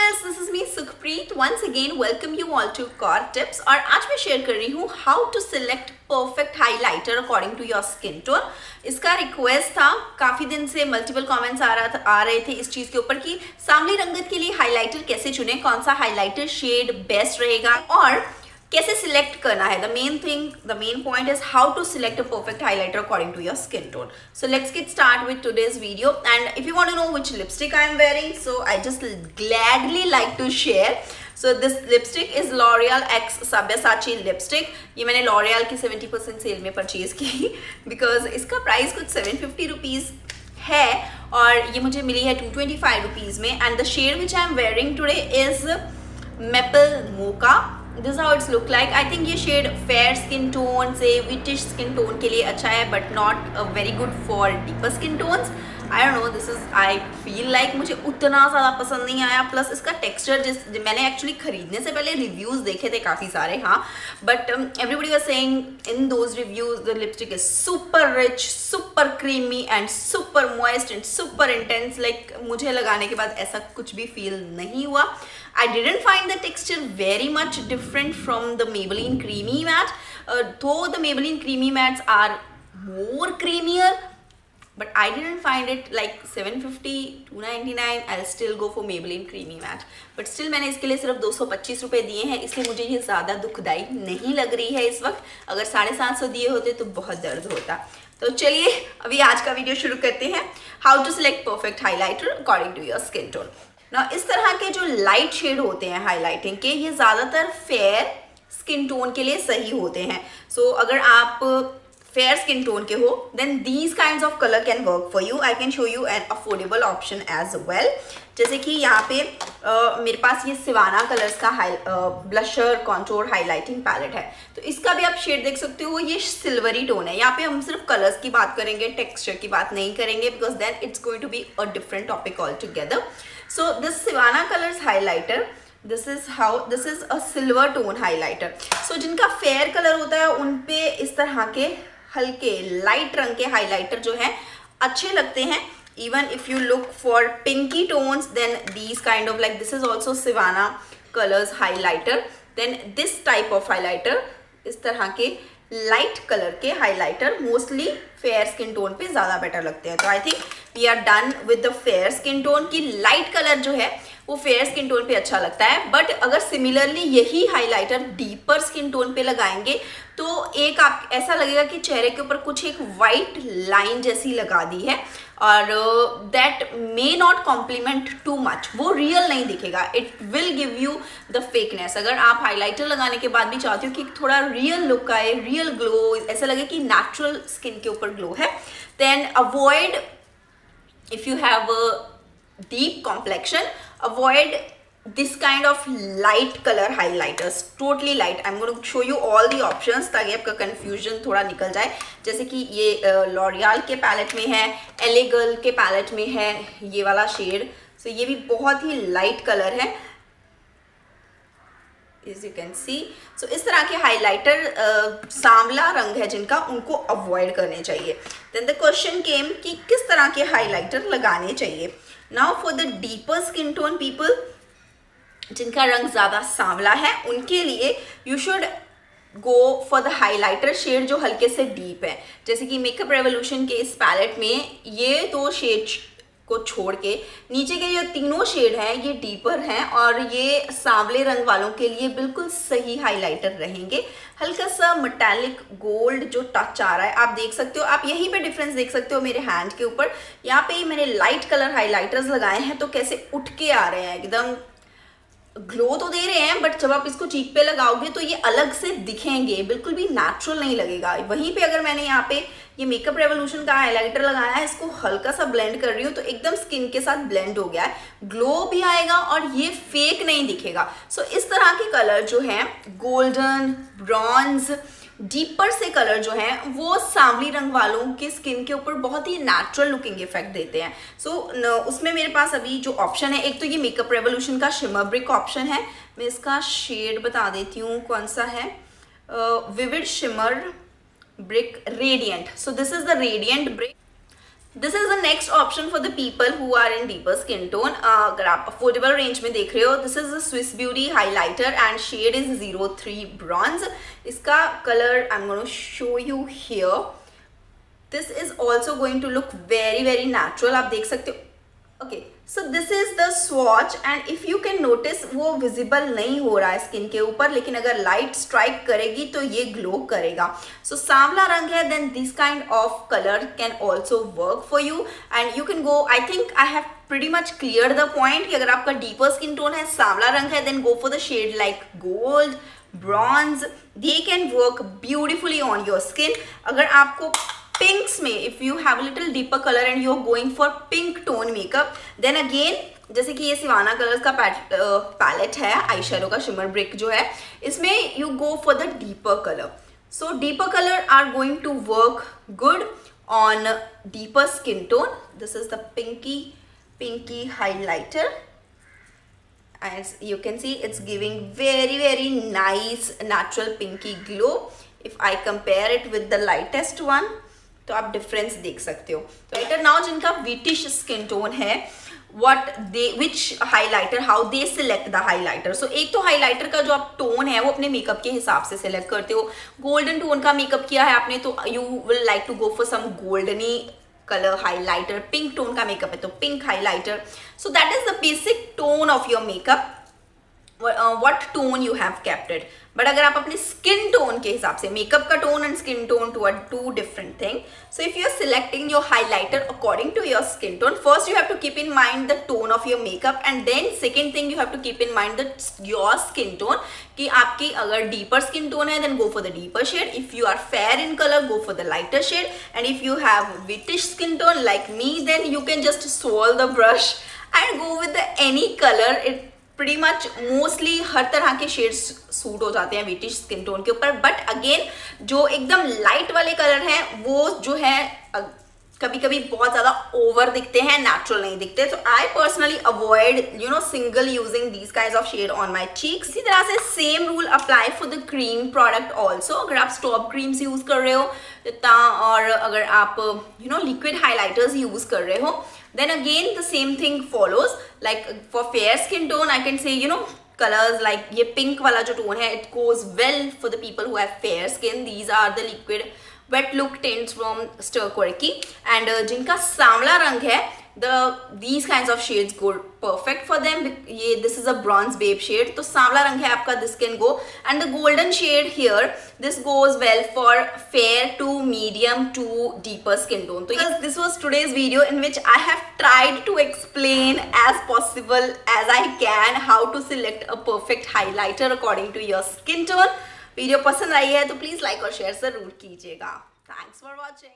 friends, this is me Sukhpreet. Once again welcome you all to Core Tips और आज मैं share कर रही हूँ how to select perfect highlighter according to your skin tone. इसका request था, काफी दिन से मल्टीपल कमेंट्स आ रहे थे इस चीज के ऊपर कि सांवली रंगत के लिए हाइलाइटर कैसे चुने, कौन सा हाइलाइटर शेड बेस्ट रहेगा और कैसे सिलेक्ट करना है. The main point is how to select a perfect highlighter according to your skin tone. So let's get started with today's video. And if you want to know which lipstick I am wearing, so I just gladly like to share. So this lipstick is L'Oreal X Sabyasachi lipstick. ये मैंने L'Oreal की 70% cell में purchase की because इसका price कुछ 750 rupees है और ये मुझे मिली है 225 रुपीज़ में. And the shade which I am wearing today is Maple Mocha. This is how it's look like. I think ये शेड फेयर स्किन टोन से विटिश स्किन टोन के लिए अच्छा है but not very good for deeper skin tones. I don't know, this is I feel like मुझे उतना ज़्यादा पसंद नहीं आया. प्लस इसका टेक्सचर मैंने एक्चुअली खरीदने से पहले रिव्यूज़ देखे थे काफ़ी सारे, हाँ, but everybody was saying in those reviews the lipstick is super rich, super creamy and super moist and super intense. Like मुझे लगाने के बाद ऐसा कुछ भी फील नहीं हुआ. I didn't find the texture very much different from the Maybelline Creamy Matte. Though the Maybelline Creamy Mattes are more creamier, but I didn't find it like 750, 299. I'll still go for Maybelline Creamy Matte. But still मैंने इसके लिए सिर्फ 225 रुपये दिए हैं, इसलिए मुझे ये ज़्यादा दुखदाई नहीं लग रही है इस वक्त. अगर 750 दिए होते तो बहुत दर्द होता. तो चलिए अभी आज का वीडियो शुरू करते हैं. How to select perfect highlighter according to your skin tone. ना इस तरह के जो लाइट शेड होते हैं हाइलाइटिंग के, ये ज़्यादातर फेयर स्किन टोन के लिए सही होते हैं. सो अगर आप फेयर स्किन टोन के हो then these kinds of colour can work for you. I can show you an affordable option as well. जैसे कि यहाँ पे मेरे पास ये सिवाना कलर्स का ब्लशर कॉन्टोर हाइलाइटिंग पैलेट है. तो इसका भी आप शेड देख सकते हो, ये सिल्वरी टोन है. यहाँ पे हम सिर्फ कलर्स की बात करेंगे, टेक्सचर की बात नहीं करेंगे because then it's going to be a different topic all together. So this Savannah colors highlighter, this is a silver tone highlighter. So जिनका fair color होता है उन पे इस तरह के हल्के लाइट रंग के हाइलाइटर जो है अच्छे लगते हैं. Even if you look for pinky tones, then these kind of like this is also Savannah colors highlighter. Then this type of highlighter, इस तरह के लाइट कलर के highlighter mostly fair skin tone पे ज़्यादा बेटर लगते हैं. तो I think we are done with the fair skin tone की लाइट कलर जो है वो फेयर स्किन टोन पे अच्छा लगता है. बट अगर सिमिलरली यही हाइलाइटर डीपर स्किन टोन पे लगाएंगे तो एक आप ऐसा लगेगा कि चेहरे के ऊपर कुछ एक वाइट लाइन जैसी लगा दी है और that may not complement too much. वो रियल नहीं दिखेगा, it will give you the fakeness. अगर आप हाइलाइटर लगाने के बाद भी चाहते हो कि थोड़ा रियल लुक आए, रियल ग्लो, ऐसा लगे कि नेचुरल स्किन के ऊपर ग्लो है, then avoid if you have a deep complexion, avoid this kind of light color highlighters, totally light. I'm going to show you all the options ताकि आपका confusion थोड़ा निकल जाए. जैसे कि ये L'Oreal के पैलेट में है, LA Girl के पैलेट में है ये वाला शेड. so ये भी बहुत ही लाइट कलर है as you can see. so इस तरह के हाइलाइटर सांवला रंग है जिनका, उनको अवॉइड करने चाहिए. then the question came कि किस तरह के हाइलाइटर लगाने चाहिए. now for the deeper skin tone people, जिनका रंग ज़्यादा सांवला है, उनके लिए you should go for the highlighter shade जो हल्के से डीप है. जैसे कि मेकअप रेवोल्यूशन के इस पैलेट में ये दो शेड को छोड़ के नीचे के ये तीनों शेड हैं ये डीपर हैं और ये सांवले रंग वालों के लिए बिल्कुल सही हाइलाइटर रहेंगे. हल्का सा मेटालिक गोल्ड जो टच आ रहा है आप देख सकते हो. आप यहीं पे डिफरेंस देख सकते हो मेरे हैंड के ऊपर. यहाँ पे मैंने लाइट कलर हाइलाइटर्स लगाए हैं तो कैसे उठ के आ रहे हैं, एकदम ग्लो तो दे रहे हैं बट जब आप इसको चीक पे लगाओगे तो ये अलग से दिखेंगे, बिल्कुल भी नेचुरल नहीं लगेगा. वहीं पे अगर मैंने यहाँ पे ये मेकअप रेवोल्यूशन का हाइलाइटर लगाया है, इसको हल्का सा ब्लेंड कर रही हूँ तो एकदम स्किन के साथ ब्लेंड हो गया है, ग्लो भी आएगा और ये फेक नहीं दिखेगा. सो इस तरह के कलर जो हैं गोल्डन, ब्रॉन्ज, डीपर से कलर जो हैं वो सांवली रंग वालों के स्किन के ऊपर बहुत ही नेचुरल लुकिंग इफेक्ट देते हैं. सो उसमें मेरे पास अभी जो ऑप्शन है, एक तो ये मेकअप रेवोल्यूशन का शिमर ब्रिक ऑप्शन है. मैं इसका शेड बता देती हूँ कौन सा है, vivid shimmer brick radiant. So this is the radiant brick. This is the next option for the people who are in deeper skin tone. अगर आप अफोर्डेबल रेंज में देख रहे हो, this is Swiss Beauty highlighter and shade is 03 bronze. इसका colour I am going to show you here. This is also going to look very very natural. आप देख सकते हो. Okay, so this is the swatch and if you can notice वो visible नहीं हो रहा है स्किन के ऊपर, लेकिन अगर लाइट स्ट्राइक करेगी तो ये ग्लो करेगा. सो सांवला रंग है, then this kind of colour can also work for you and you can go. I think I have pretty much cleared the point कि अगर आपका डीपर स्किन टोन है, सांवला रंग है, then go for the shade like gold, bronze. They can work beautifully on your skin. अगर आपको pinks में, if you have a little deeper color and you're going for pink tone makeup, then again जैसे कि ये Savannah colours का palette है, eye shadow का shimmer brick जो है, इसमें you go for the deeper color. So deeper color are going to work good on deeper skin tone. This is the pinky highlighter. As you can see, it's giving very very nice natural pinky glow. If I compare it with the lightest one, तो आप difference देख सकते हो. तो lighter now जिनका wheatish skin tone है, which highlighter, how they select the highlighter. So एक तो हाईलाइटर का जो आप टोन है वो अपने मेकअप के हिसाब से सिलेक्ट करते हो. गोल्डन टोन का मेकअप किया है आपने तो you will like to go for some goldeny color highlighter. Pink tone का मेकअप है तो pink highlighter. So that is the basic tone of your makeup. what tone you have kept it. But अगर आप अपने skin tone के हिसाब से, makeup का tone and skin tone two different thing. So if you are selecting your highlighter according to your skin tone, first you have to keep in mind the tone of your makeup and then second thing you have to keep in mind your skin tone. कि आपकी अगर deeper skin tone है then go for the deeper shade. If you are fair in colour go for the lighter shade. And if you have whitish skin tone like me then you can just swirl the brush and go with the any color. It pretty much mostly हर तरह के shades suit हो जाते हैं whitish skin tone के ऊपर. But again जो एकदम लाइट वाले कलर हैं वो जो है कभी कभी बहुत ज्यादा ओवर दिखते हैं, नेचुरल नहीं दिखते. तो I personally avoid single using these kinds of shade on my cheeks. इसी तरह से same rule apply for the cream product also. अगर आप स्टॉप क्रीम्स यूज कर रहे हो और अगर आप लिक्विड हाईलाइटर्स यूज कर रहे हो, then again the same thing follows. Like for fair skin tone I can say colors like ये pink वाला जो tone है, it goes well for the people who have fair skin. These are the liquid wet look tints from Stir Quirky. And जिनका सांवला रंग है, these kinds of shades go perfect for them. ये this is a bronze babe shade, तो सांवला रंग है आपका, this can go. And the golden shade here, this goes well for fair to medium to deeper skin tone. So this was today's video in which I have tried to explain as possible as I can how to select a perfect highlighter according to your skin tone. Video पसंद आई है तो please like और share जरूर कीजिएगा. Thanks for watching.